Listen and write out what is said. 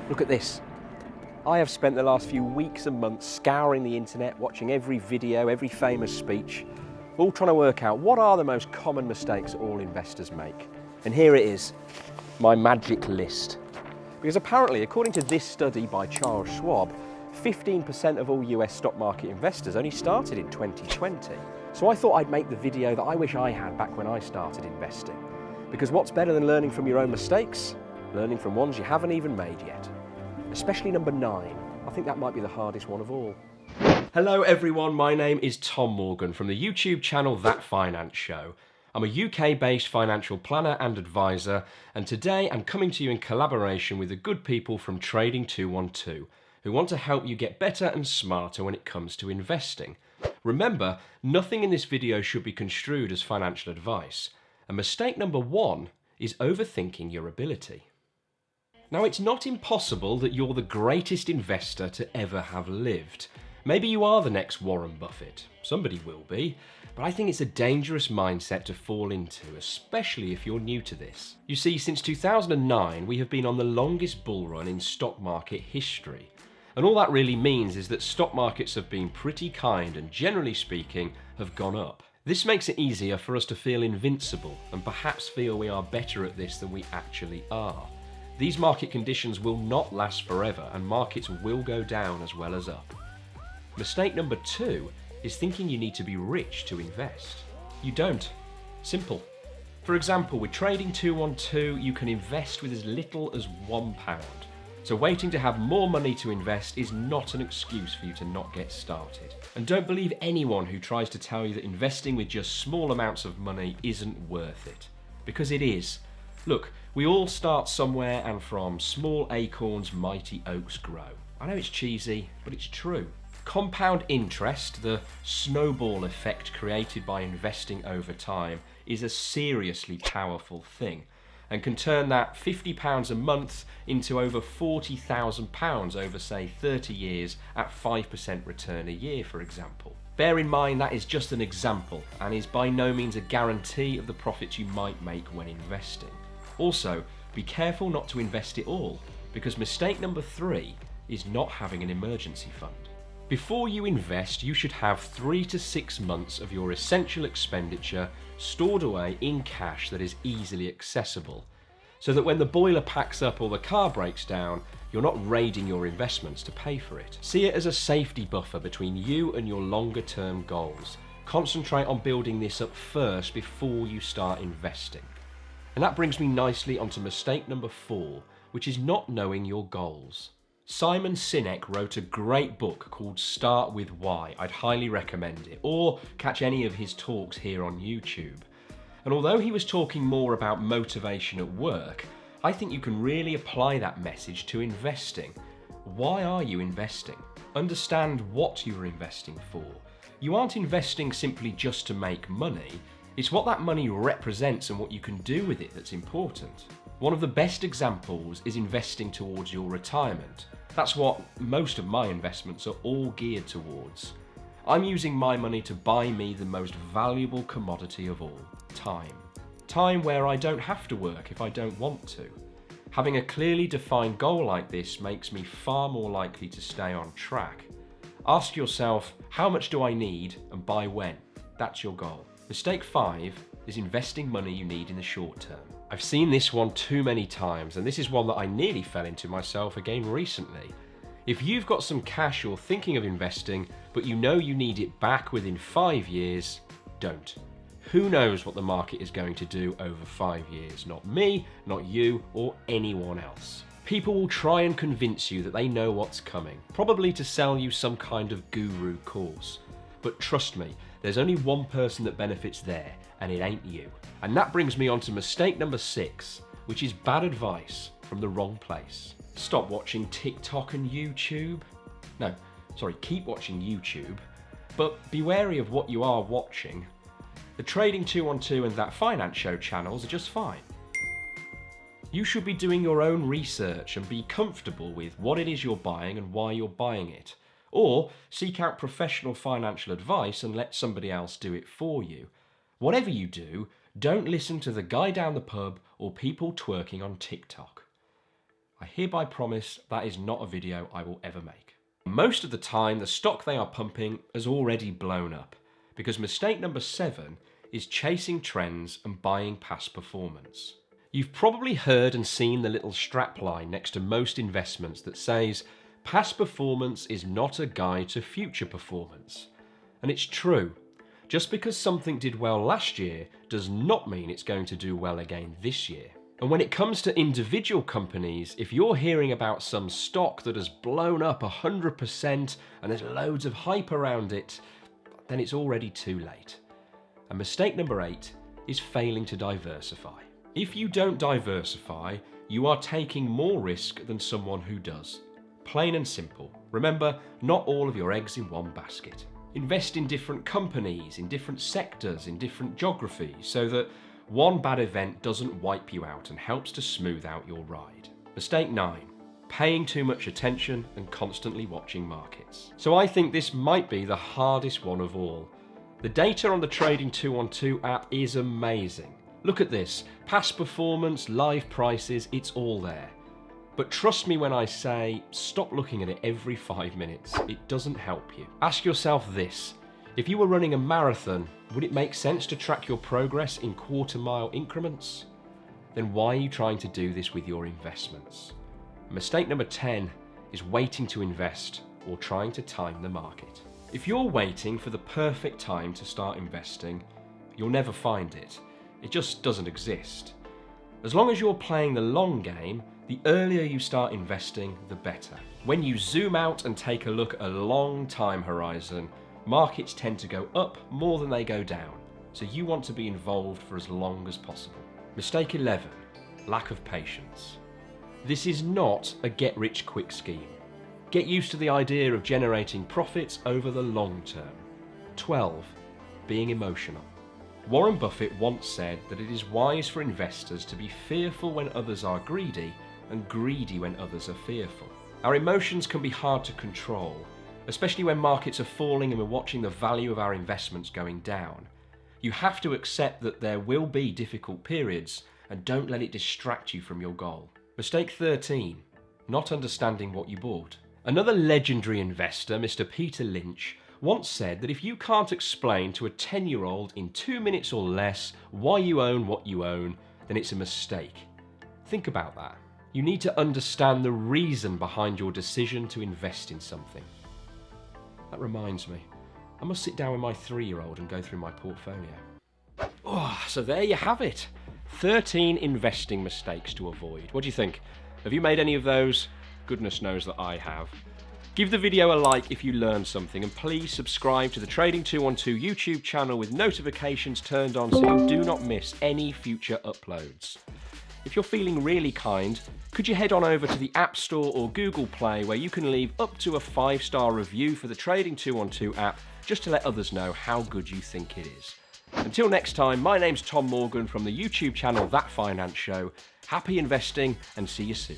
Look at this. I have spent the last few weeks and months scouring the internet, watching every video, every famous speech, all trying to work out what are the most common mistakes all investors make. And here it is, my magic list. Because apparently, according to this study by Charles Schwab, 15% of all US stock market investors only started in 2020. So I thought I'd make the video that I wish I had back when I started investing. Because what's better than learning from your own mistakes? Learning from ones you haven't even made yet. Especially number 9. I think that might be the hardest one of all. Hello everyone, my name is Tom Morgan from the YouTube channel That Finance Show. I'm a UK-based financial planner and advisor, and today I'm coming to you in collaboration with the good people from Trading 212, who want to help you get better and smarter when it comes to investing. Remember, nothing in this video should be construed as financial advice, and mistake number 1 is overthinking your ability. Now, it's not impossible that you're the greatest investor to ever have lived. Maybe you are the next Warren Buffett. Somebody will be. But I think it's a dangerous mindset to fall into, especially if you're new to this. You see, since 2009, we have been on the longest bull run in stock market history. And all that really means is that stock markets have been pretty kind and, generally speaking, have gone up. This makes it easier for us to feel invincible and perhaps feel we are better at this than we actually are. These market conditions will not last forever, and markets will go down as well as up. Mistake number 2 is thinking you need to be rich to invest. You don't. Simple. For example, with Trading 212, you can invest with as little as £1. So waiting to have more money to invest is not an excuse for you to not get started. And don't believe anyone who tries to tell you that investing with just small amounts of money isn't worth it. Because it is. Look, we all start somewhere, and from small acorns, mighty oaks grow. I know it's cheesy, but it's true. Compound interest, the snowball effect created by investing over time, is a seriously powerful thing, and can turn that £50 a month into over £40,000 over, say, 30 years at 5% return a year, for example. Bear in mind that is just an example, and is by no means a guarantee of the profits you might make when investing. Also, be careful not to invest it all, because mistake number 3 is not having an emergency fund. Before you invest, you should have 3 to 6 months of your essential expenditure stored away in cash that is easily accessible, so that when the boiler packs up or the car breaks down, you're not raiding your investments to pay for it. See it as a safety buffer between you and your longer term goals. Concentrate on building this up first before you start investing. And that brings me nicely onto mistake number 4, which is not knowing your goals. Simon Sinek wrote a great book called Start With Why. I'd highly recommend it, or catch any of his talks here on YouTube. And although he was talking more about motivation at work, I think you can really apply that message to investing. Why are you investing? Understand what you're investing for. You aren't investing simply just to make money. It's what that money represents and what you can do with it that's important. One of the best examples is investing towards your retirement. That's what most of my investments are all geared towards. I'm using my money to buy me the most valuable commodity of all, time. Time where I don't have to work if I don't want to. Having a clearly defined goal like this makes me far more likely to stay on track. Ask yourself, how much do I need and by when? That's your goal. Mistake 5 is investing money you need in the short term. I've seen this one too many times, and this is one that I nearly fell into myself again recently. If you've got some cash you're thinking of investing, but you know you need it back within 5 years, don't. Who knows what the market is going to do over 5 years? Not me, not you, or anyone else. People will try and convince you that they know what's coming, probably to sell you some kind of guru course. But trust me, there's only one person that benefits there, and it ain't you. And that brings me on to mistake number 6, which is bad advice from the wrong place. Stop watching TikTok and YouTube. No, sorry, keep watching YouTube, but be wary of what you are watching. The Trading 212 and That Finance Show channels are just fine. You should be doing your own research and be comfortable with what it is you're buying and why you're buying it. Or seek out professional financial advice and let somebody else do it for you. Whatever you do, Don't listen to the guy down the pub or people twerking on TikTok. I hereby promise that is not a video I will ever make. Most of the time, the stock they are pumping has already blown up, because mistake number 7 is chasing trends and buying past performance. You've probably heard and seen the little strapline next to most investments that says, past performance is not a guide to future performance. And it's true. Just because something did well last year does not mean it's going to do well again this year. And when it comes to individual companies, if you're hearing about some stock that has blown up 100% and there's loads of hype around it, then it's already too late. And mistake number 8 is failing to diversify. If you don't diversify, you are taking more risk than someone who does. Plain and simple. Remember, not all of your eggs in one basket. Invest in different companies, in different sectors, in different geographies, so that one bad event doesn't wipe you out and helps to smooth out your ride. Mistake 9. Paying too much attention and constantly watching markets. So I think this might be the hardest one of all. The data on the Trading 212 app is amazing. Look at this. Past performance, live prices, it's all there. But trust me when I say, stop looking at it every 5 minutes. It doesn't help you. Ask yourself this. If you were running a marathon, would it make sense to track your progress in quarter-mile increments? Then why are you trying to do this with your investments? Mistake number 10 is waiting to invest or trying to time the market. If you're waiting for the perfect time to start investing, you'll never find it. It just doesn't exist. As long as you're playing the long game, the earlier you start investing, the better. When you zoom out and take a look at a long time horizon, markets tend to go up more than they go down, so you want to be involved for as long as possible. Mistake 11, lack of patience. This is not a get-rich-quick scheme. Get used to the idea of generating profits over the long term. 12, being emotional. Warren Buffett once said that it is wise for investors to be fearful when others are greedy and greedy when others are fearful. Our emotions can be hard to control, especially when markets are falling and we're watching the value of our investments going down. You have to accept that there will be difficult periods and don't let it distract you from your goal. Mistake 13, not understanding what you bought. Another legendary investor, Mr. Peter Lynch, once said that if you can't explain to a 10-year-old in 2 minutes or less why you own what you own, then it's a mistake. Think about that. You need to understand the reason behind your decision to invest in something. That reminds me, I must sit down with my 3-year-old and go through my portfolio. So there you have it. 13 investing mistakes to avoid. What do you think? Have you made any of those? Goodness knows that I have. Give the video a like if you learned something, and please subscribe to the Trading 212 YouTube channel with notifications turned on so you do not miss any future uploads. If you're feeling really kind, could you head on over to the App Store or Google Play, where you can leave up to a 5-star review for the Trading 212 app, just to let others know how good you think it is. Until next time, my name's Tom Morgan from the YouTube channel That Finance Show. Happy investing and see you soon.